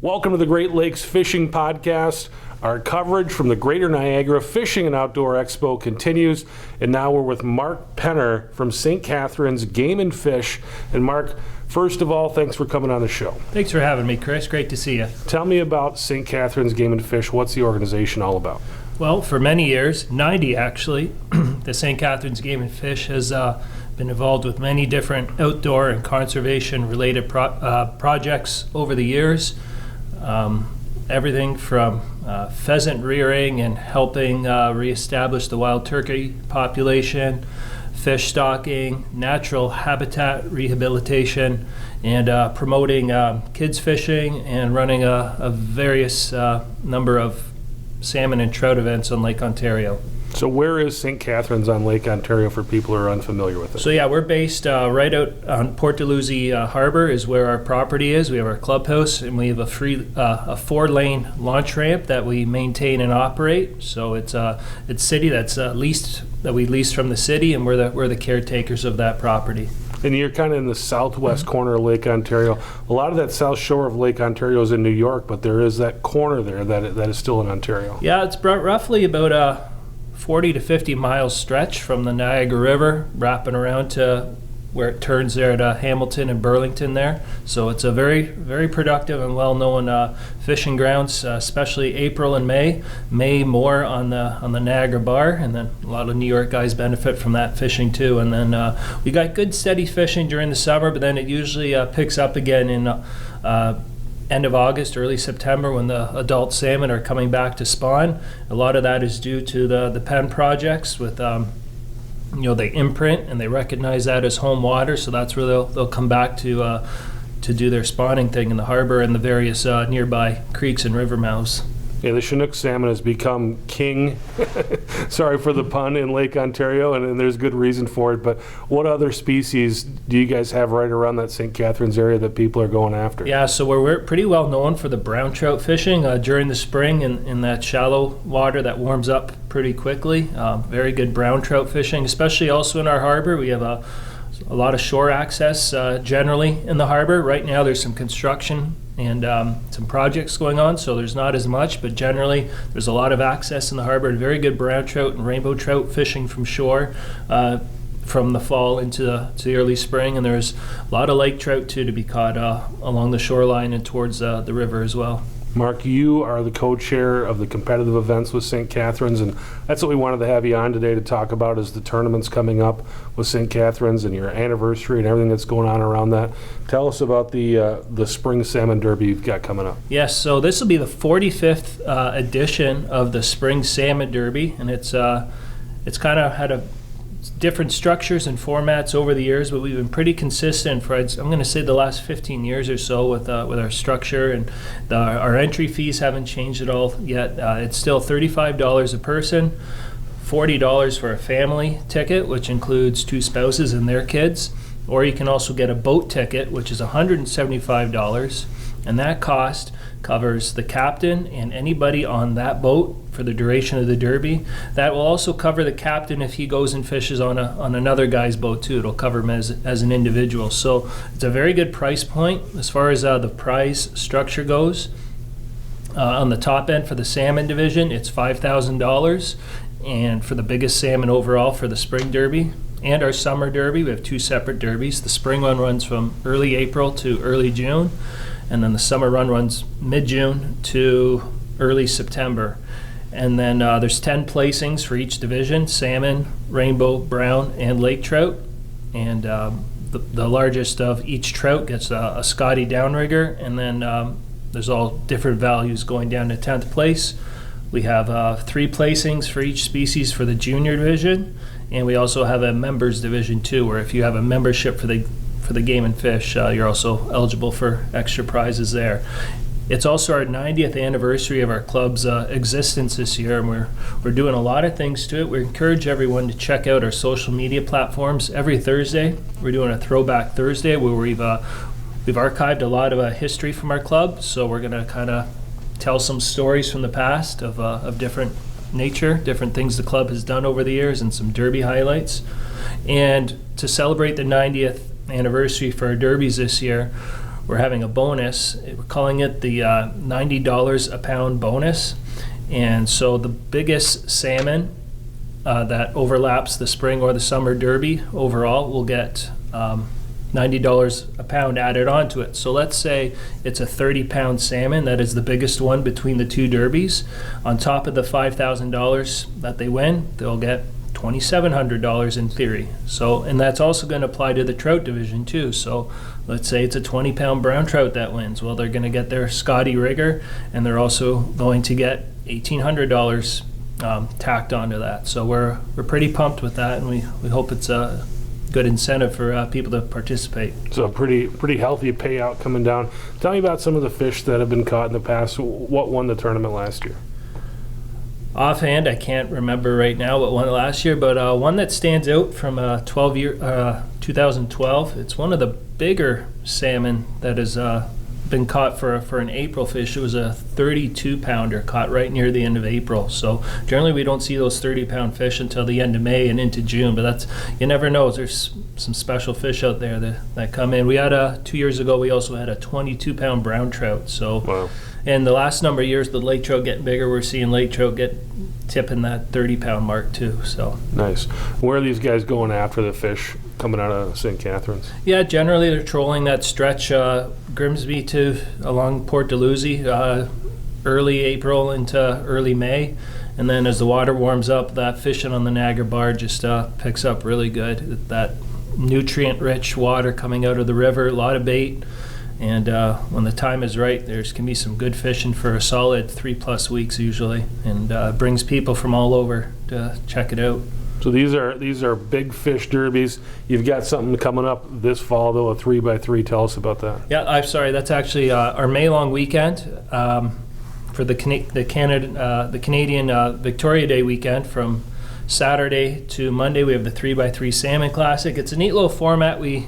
Welcome to the Great Lakes Fishing Podcast. Our coverage from the Greater Niagara Fishing and Outdoor Expo continues, and now we're with Mark Penner from St. Catharines Game Fish. And Mark, first of all, thanks for coming on the show. Thanks for having me, Chris. Great to see you. Tell me about St. Catharines Game Fish. What's the organization all about? Well, for many years, 90 actually, the St. Catharines Game Fish has been involved with many different outdoor and conservation-related projects over the years. Everything from pheasant rearing and helping reestablish the wild turkey population, fish stocking, natural habitat rehabilitation, and promoting kids fishing and running a various number of salmon and trout events on Lake Ontario. So where is St. Catharines on Lake Ontario for people who are unfamiliar with it? So yeah, we're based right out on Port Dalhousie Harbor is where our property is. We have our clubhouse, and we have a 4-lane launch ramp that we maintain and operate. So it's city that we lease from the city, and we're the caretakers of that property. And you're kind of in the southwest corner of Lake Ontario. A lot of that south shore of Lake Ontario is in New York, but there is that corner there that is still in Ontario. Yeah, it's roughly about 40 to 50 miles stretch from the Niagara River, wrapping around to where it turns there at Hamilton and Burlington there. So it's a very, very productive and well-known fishing grounds, especially April and May. May more on the Niagara Bar, and then a lot of New York guys benefit from that fishing too. And then we got good steady fishing during the summer, but then it usually picks up again in end of August, early September, when the adult salmon are coming back to spawn. A lot of that is due to the pen projects with they imprint and they recognize that as home water, so that's where they'll come back to do their spawning thing in the harbor and the various nearby creeks and river mouths. Yeah, the Chinook salmon has become king, sorry for the pun, in Lake Ontario, and there's good reason for it. But what other species do you guys have right around that St. Catharines area that people are going after? Yeah, so we're pretty well known for the brown trout fishing during the spring in that shallow water that warms up pretty quickly. Very good brown trout fishing, especially also in our harbor. We have a lot of shore access generally in the harbor. Right now there's some construction and some projects going on, so there's not as much, but generally there's a lot of access in the harbor and very good brown trout and rainbow trout fishing from shore from the fall into the early spring, and there's a lot of lake trout too to be caught along the shoreline and towards the river as well. Mark, you are the co-chair of the competitive events with St. Catharines, and that's what we wanted to have you on today to talk about, is the tournaments coming up with St. Catharines and your anniversary and everything that's going on around that. Tell us about the Spring Salmon Derby you've got coming up. Yes, so this will be the 45th edition of the Spring Salmon Derby, and it's kind of had different structures and formats over the years, but we've been pretty consistent for, I'm going to say, the last 15 years or so with our structure, and our entry fees haven't changed at all yet. It's still $35 a person, $40 for a family ticket, which includes 2 spouses and their kids, or you can also get a boat ticket, which is $175, and that cost covers the captain and anybody on that boat for the duration of the derby. That will also cover the captain if he goes and fishes on another guy's boat too. It'll cover him as an individual. So it's a very good price point as far as the prize structure goes. On the top end for the salmon division, it's $5,000, and for the biggest salmon overall for the spring derby and our summer derby, we have 2 separate derbies. The spring one runs from early April to early June, and then the summer run runs mid-June to early September. And then there's 10 placings for each division: salmon, rainbow, brown, and lake trout. And the largest of each trout gets a Scotty downrigger, and then there's all different values going down to 10th place. We have 3 placings for each species for the junior division, and we also have a members division too, where if you have a membership for the Game and Fish, you're also eligible for extra prizes there. It's also our 90th anniversary of our club's existence this year, and we're doing a lot of things to it. We encourage everyone to check out our social media platforms. Every Thursday, we're doing a Throwback Thursday where we've archived a lot of history from our club, so we're going to kind of tell some stories from the past of different nature, different things the club has done over the years, and some derby highlights. And to celebrate the 90th anniversary for our derbies this year, we're having a bonus. We're calling it the $90 a pound bonus. And so the biggest salmon that overlaps the spring or the summer derby overall will get $90 a pound added onto it. So let's say it's a 30-pound salmon that is the biggest one between the two derbies. On top of the $5,000 that they win, they'll get $2,700 in theory. So, and that's also going to apply to the trout division too. So let's say it's a 20-pound brown trout that wins. Well, they're going to get their Scotty rigger, and they're also going to get $1,800 tacked onto that. So we're pretty pumped with that, and we hope it's a good incentive for people to participate. So a pretty healthy payout coming down. Tell me about some of the fish that have been caught in the past. What won the tournament last year? Offhand, I can't remember right now what won last year, but one that stands out from 2012, it's one of the bigger salmon that has been caught for an April fish. It was a 32-pounder caught right near the end of April. So generally we don't see those 30-pound fish until the end of May and into June, but that's, you never know. There's some special fish out there that come in. We had 2 years ago, we also had a 22-pound brown trout. So, wow. And the last number of years, the lake trout getting bigger. We're seeing lake trout tipping that 30-pound mark too. So nice. Where are these guys going after the fish coming out of St. Catharines? Yeah, generally they're trolling that stretch Grimsby to along Port Dalhousie, early April into early May, and then as the water warms up, that fishing on the Niagara Bar just picks up really good. That nutrient-rich water coming out of the river, a lot of bait. And when the time is right, can be some good fishing for a solid 3+ weeks usually, and brings people from all over to check it out. So these are big fish derbies. You've got something coming up this fall though, a 3x3. Tell us about that. Yeah, I'm sorry. That's actually our May long weekend for the Canadian Victoria Day weekend from Saturday to Monday. We have the 3x3 Salmon Classic. It's a neat little format. We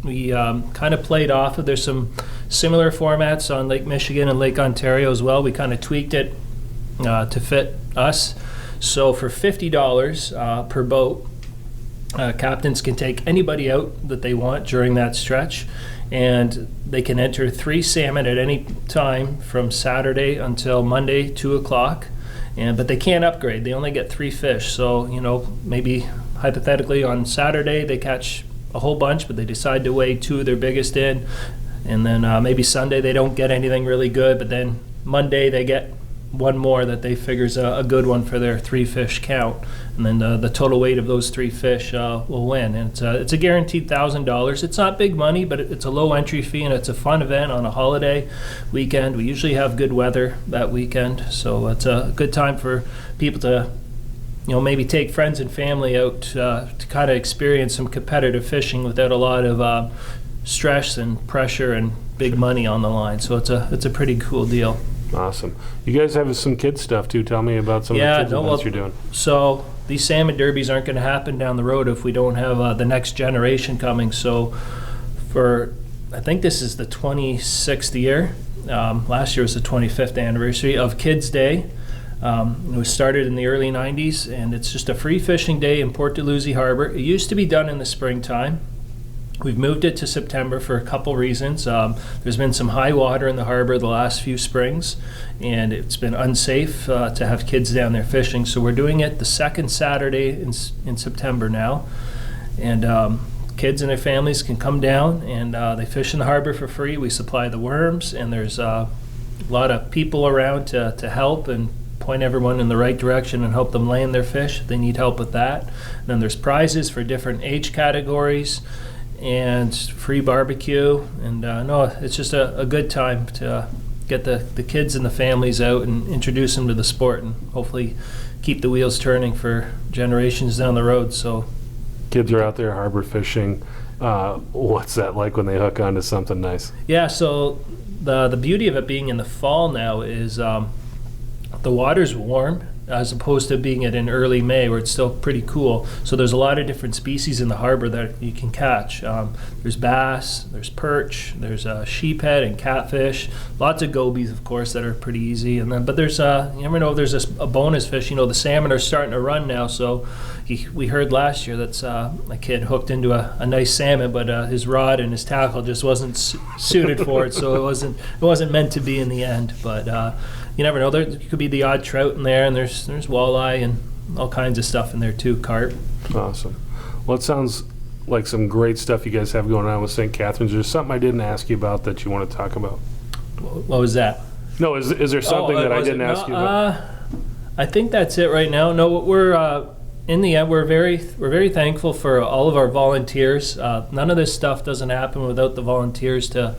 kind of played off of, there's some similar formats on Lake Michigan and Lake Ontario as well. We kind of tweaked it to fit us. So for $50 per boat, captains can take anybody out that they want during that stretch, and they can enter 3 salmon at any time from Saturday until Monday, 2 o'clock. But they can't upgrade. They only get 3 fish. So, maybe hypothetically on Saturday they catch a whole bunch, but they decide to weigh 2 of their biggest in, and then maybe Sunday they don't get anything really good, but then Monday they get one more that they figure's a good one for their 3 fish count, and then the total weight of those 3 fish will win. And it's a guaranteed $1,000. It's not big money, but it's a low entry fee, and it's a fun event on a holiday weekend. We usually have good weather that weekend, so it's a good time for people to maybe take friends and family out to kind of experience some competitive fishing without a lot of stress and pressure and big money on the line. So it's a pretty cool deal. Awesome. You guys have some kids stuff too. Tell me about some of the kids events you're doing. So these salmon derbies aren't going to happen down the road if we don't have the next generation coming. So I think this is the 26th year. Last year was the 25th anniversary of Kids Day. It was started in the early 90s, and it's just a free fishing day in Port Dalhousie Harbor. It used to be done in the springtime. We've moved it to September for a couple reasons. There's been some high water in the harbor the last few springs, and it's been unsafe to have kids down there fishing. So we're doing it the second Saturday in September now. And kids and their families can come down, and they fish in the harbor for free. We supply the worms, and there's a lot of people around to help and point everyone in the right direction and help them land their fish if they need help with that. And then there's prizes for different age categories and free barbecue. And it's just a good time to get the kids and the families out and introduce them to the sport, and hopefully keep the wheels turning for generations down the road. So kids are out there harbor fishing. What's that like when they hook onto something nice? Yeah, so the beauty of it being in the fall now is the water's warm, as opposed to being it in early May where it's still pretty cool. So there's a lot of different species in the harbor that you can catch. There's bass, there's perch, there's sheephead and catfish, lots of gobies, of course, that are pretty easy. And then, but there's you never know if there's a bonus fish. The salmon are starting to run now. So we heard last year that's a kid hooked into a nice salmon, but his rod and his tackle just wasn't suited for it. So it wasn't meant to be in the end. But you never know. There could be the odd trout in there, and there's walleye and all kinds of stuff in there too, carp. Awesome. Well, it sounds like some great stuff you guys have going on with St. Catharines. There's something I didn't ask you about that you want to talk about? What was that? No, is there something that I didn't ask you about? I think that's it right now. No, we're in the end, we're very thankful for all of our volunteers. None of this stuff doesn't happen without the volunteers to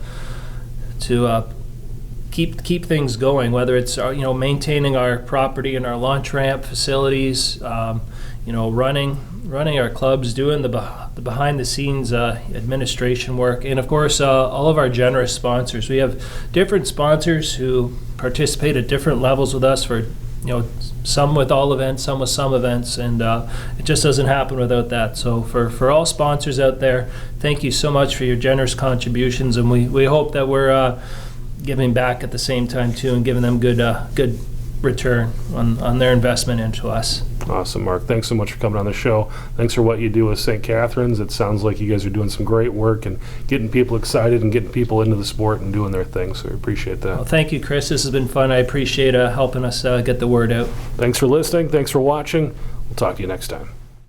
keep things going. Whether it's maintaining our property and our launch ramp facilities, running our clubs, doing the behind the scenes administration work, and of course all of our generous sponsors. We have different sponsors who participate at different levels with us for some with all events, some with some events, and it just doesn't happen without that. So for all sponsors out there, thank you so much for your generous contributions, and we hope that we're giving back at the same time too, and giving them good return on their investment into us. Awesome, Mark. Thanks so much for coming on the show. Thanks for what you do with St. Catharines. It sounds like you guys are doing some great work and getting people excited and getting people into the sport and doing their thing, so we appreciate that. Well, thank you, Chris. This has been fun. I appreciate helping us get the word out. Thanks for listening. Thanks for watching. We'll talk to you next time.